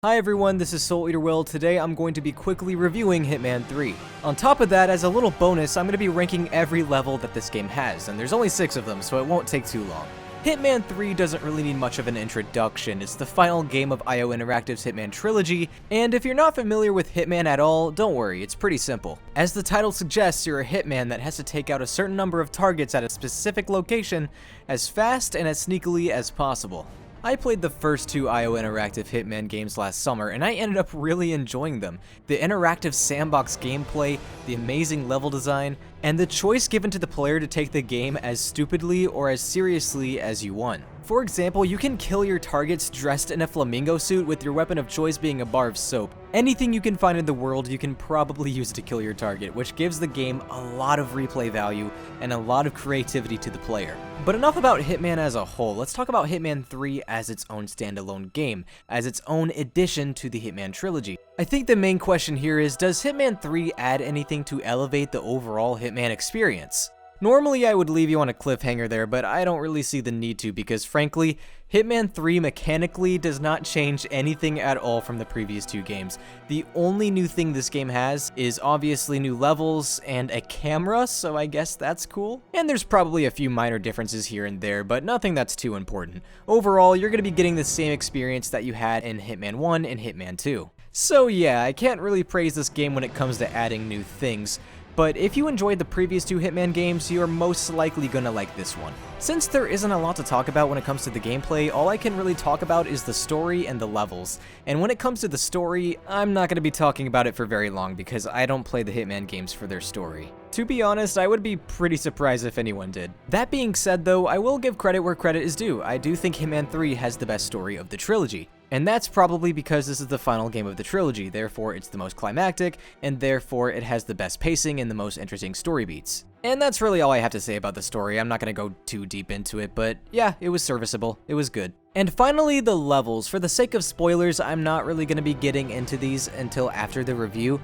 Hi everyone, this is Soul Eater Will. Today I'm going to be quickly reviewing Hitman 3. On top of that, as a little bonus, I'm going to be ranking every level that this game has, and there's only 6 of them, so it won't take too long. Hitman 3 doesn't really need much of an introduction. It's the final game of IO Interactive's Hitman trilogy, and if you're not familiar with Hitman at all, don't worry, it's pretty simple. As the title suggests, you're a hitman that has to take out a certain number of targets at a specific location as fast and as sneakily as possible. I played the first 2 IO Interactive Hitman games last summer, and I ended up really enjoying them. The interactive sandbox gameplay, the amazing level design, and the choice given to the player to take the game as stupidly or as seriously as you want. For example, you can kill your targets dressed in a flamingo suit with your weapon of choice being a bar of soap. Anything you can find in the world, you can probably use to kill your target, which gives the game a lot of replay value and a lot of creativity to the player. But enough about Hitman as a whole, let's talk about Hitman 3 as its own standalone game, as its own addition to the Hitman trilogy. I think the main question here is, does Hitman 3 add anything to elevate the overall Hitman experience? Normally I would leave you on a cliffhanger there, but I don't really see the need to because frankly, Hitman 3 mechanically does not change anything at all from the previous 2 games. The only new thing this game has is obviously new levels and a camera, so I guess that's cool. And there's probably a few minor differences here and there, but nothing that's too important. Overall, you're going to be getting the same experience that you had in Hitman 1 and Hitman 2. So yeah, I can't really praise this game when it comes to adding new things. But if you enjoyed the previous 2 Hitman games, you are most likely gonna like this one. Since there isn't a lot to talk about when it comes to the gameplay, all I can really talk about is the story and the levels. And when it comes to the story, I'm not gonna be talking about it for very long because I don't play the Hitman games for their story. To be honest, I would be pretty surprised if anyone did. That being said though, I will give credit where credit is due. I do think Hitman 3 has the best story of the trilogy. And that's probably because this is the final game of the trilogy, therefore it's the most climactic, and therefore it has the best pacing and the most interesting story beats. And that's really all I have to say about the story. I'm not going to go too deep into it, but yeah, it was serviceable. It was good. And finally, the levels. For the sake of spoilers, I'm not really going to be getting into these until after the review,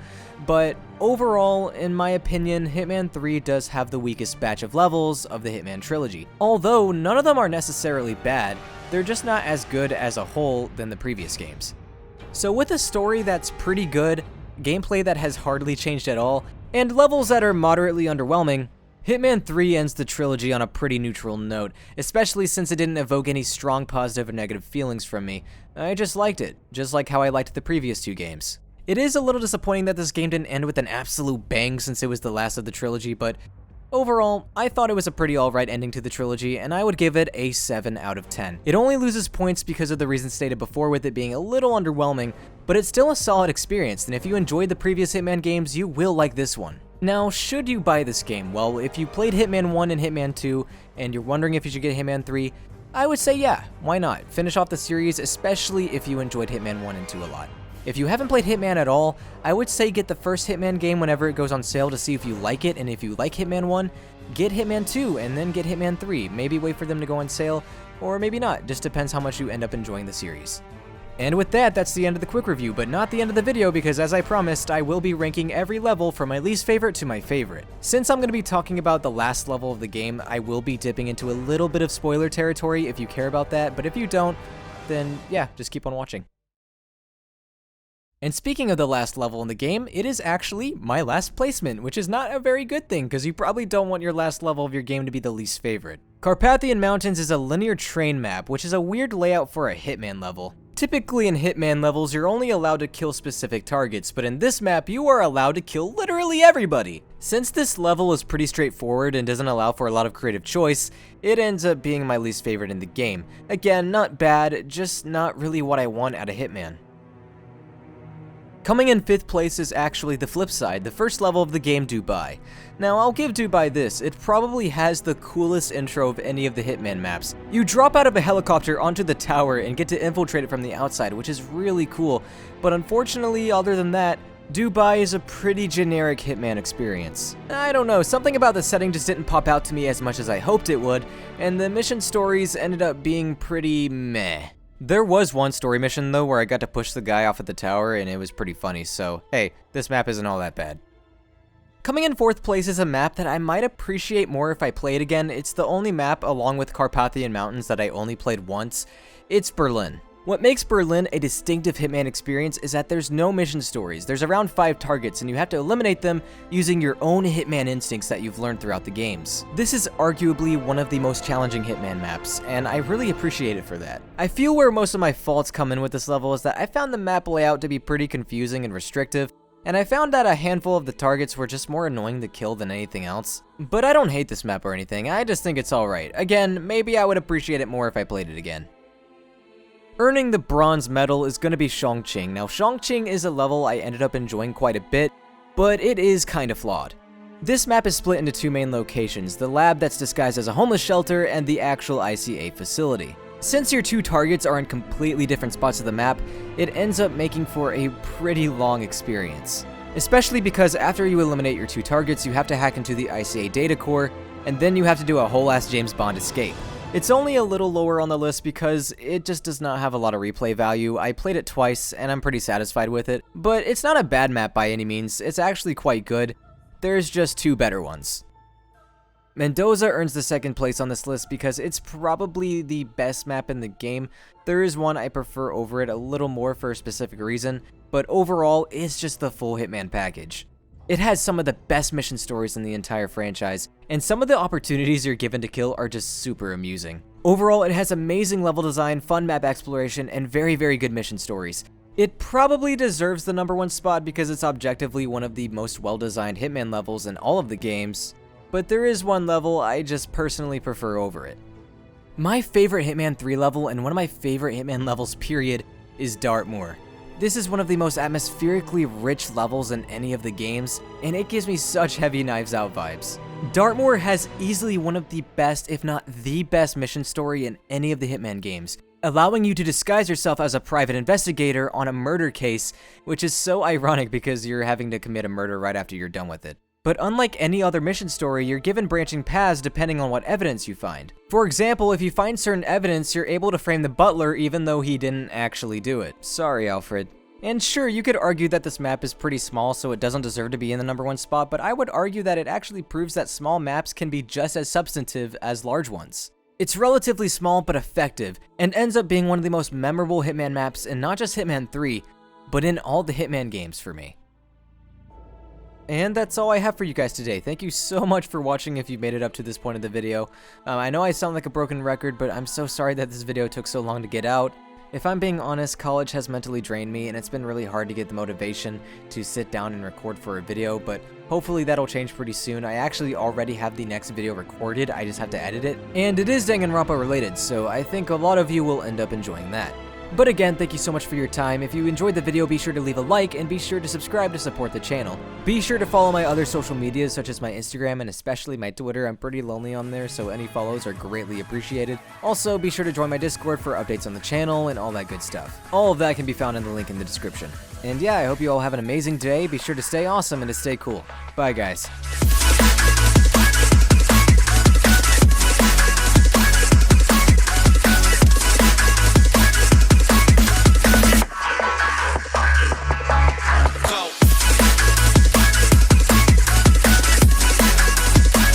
but overall, in my opinion, Hitman 3 does have the weakest batch of levels of the Hitman trilogy. Although none of them are necessarily bad, they're just not as good as a whole than the previous games. So with a story that's pretty good, gameplay that has hardly changed at all, and levels that are moderately underwhelming, Hitman 3 ends the trilogy on a pretty neutral note, especially since it didn't evoke any strong positive or negative feelings from me. I just liked it, just like how I liked the previous 2 games. It is a little disappointing that this game didn't end with an absolute bang since it was the last of the trilogy, but overall, I thought it was a pretty alright ending to the trilogy, and I would give it a 7 out of 10. It only loses points because of the reasons stated before with it being a little underwhelming, but it's still a solid experience, and if you enjoyed the previous Hitman games, you will like this one. Now, should you buy this game? Well, if you played Hitman 1 and Hitman 2, and you're wondering if you should get Hitman 3, I would say yeah, why not? Finish off the series, especially if you enjoyed Hitman 1 and 2 a lot. If you haven't played Hitman at all, I would say get the first Hitman game whenever it goes on sale to see if you like it, and if you like Hitman 1, get Hitman 2, and then get Hitman 3. Maybe wait for them to go on sale, or maybe not, just depends how much you end up enjoying the series. And with that, that's the end of the quick review, but not the end of the video because as I promised, I will be ranking every level from my least favorite to my favorite. Since I'm going to be talking about the last level of the game, I will be dipping into a little bit of spoiler territory if you care about that, but if you don't, then yeah, just keep on watching. And speaking of the last level in the game, it is actually my last placement, which is not a very good thing because you probably don't want your last level of your game to be the least favorite. Carpathian Mountains is a linear train map, which is a weird layout for a Hitman level. Typically in Hitman levels, you're only allowed to kill specific targets, but in this map, you are allowed to kill literally everybody. Since this level is pretty straightforward and doesn't allow for a lot of creative choice, it ends up being my least favorite in the game. Again, not bad, just not really what I want out of Hitman. Coming in 5th place is actually the flip side, the first level of the game, Dubai. Now, I'll give Dubai this, it probably has the coolest intro of any of the Hitman maps. You drop out of a helicopter onto the tower and get to infiltrate it from the outside, which is really cool, but unfortunately, other than that, Dubai is a pretty generic Hitman experience. I don't know, something about the setting just didn't pop out to me as much as I hoped it would, and the mission stories ended up being pretty meh. There was one story mission though where I got to push the guy off at the tower and it was pretty funny, so hey, this map isn't all that bad. Coming in 4th place is a map that I might appreciate more if I play it again. It's the only map along with Carpathian Mountains that I only played once. It's Berlin. What makes Berlin a distinctive Hitman experience is that there's no mission stories. There's around 5 targets and you have to eliminate them using your own Hitman instincts that you've learned throughout the games. This is arguably one of the most challenging Hitman maps, and I really appreciate it for that. I feel where most of my faults come in with this level is that I found the map layout to be pretty confusing and restrictive, and I found that a handful of the targets were just more annoying to kill than anything else. But I don't hate this map or anything, I just think it's alright. Again, maybe I would appreciate it more if I played it again. Earning the bronze medal is going to be Chongqing. Now, Chongqing is a level I ended up enjoying quite a bit, but it is kind of flawed. This map is split into 2 main locations, the lab that's disguised as a homeless shelter and the actual ICA facility. Since your 2 targets are in completely different spots of the map, it ends up making for a pretty long experience. Especially because after you eliminate your 2 targets, you have to hack into the ICA data core, and then you have to do a whole ass James Bond escape. It's only a little lower on the list because it just does not have a lot of replay value. I played it twice and I'm pretty satisfied with it, but it's not a bad map by any means. It's actually quite good. There's just 2 better ones. Mendoza earns the 2nd place on this list because it's probably the best map in the game. There is one I prefer over it a little more for a specific reason, but overall it's just the full Hitman package. It has some of the best mission stories in the entire franchise, and some of the opportunities you're given to kill are just super amusing. Overall, it has amazing level design, fun map exploration, and very good mission stories. It probably deserves the #1 spot because it's objectively one of the most well-designed Hitman levels in all of the games, but there is one level I just personally prefer over it. My favorite Hitman 3 level, and one of my favorite Hitman levels period, is Dartmoor. This is one of the most atmospherically rich levels in any of the games, and it gives me such heavy Knives Out vibes. Dartmoor has easily one of the best, if not the best, mission story in any of the Hitman games, allowing you to disguise yourself as a private investigator on a murder case, which is so ironic because you're having to commit a murder right after you're done with it. But unlike any other mission story, you're given branching paths depending on what evidence you find. For example, if you find certain evidence, you're able to frame the butler even though he didn't actually do it. Sorry, Alfred. And sure, you could argue that this map is pretty small, so it doesn't deserve to be in the #1 spot, but I would argue that it actually proves that small maps can be just as substantive as large ones. It's relatively small but effective, and ends up being one of the most memorable Hitman maps in not just Hitman 3, but in all the Hitman games for me. And that's all I have for you guys today. Thank you so much for watching if you made it up to this point of the video. I know I sound like a broken record, but I'm so sorry that this video took so long to get out. If I'm being honest, college has mentally drained me, and it's been really hard to get the motivation to sit down and record for a video, but hopefully that'll change pretty soon. I actually already have the next video recorded, I just have to edit it. And it is Danganronpa related, so I think a lot of you will end up enjoying that. But again, thank you so much for your time. If you enjoyed the video, be sure to leave a like and be sure to subscribe to support the channel. Be sure to follow my other social medias such as my Instagram and especially my Twitter. I'm pretty lonely on there, so any follows are greatly appreciated. Also, be sure to join my Discord for updates on the channel and all that good stuff. All of that can be found in the link in the description. And yeah, I hope you all have an amazing day. Be sure to stay awesome and to stay cool. Bye, guys.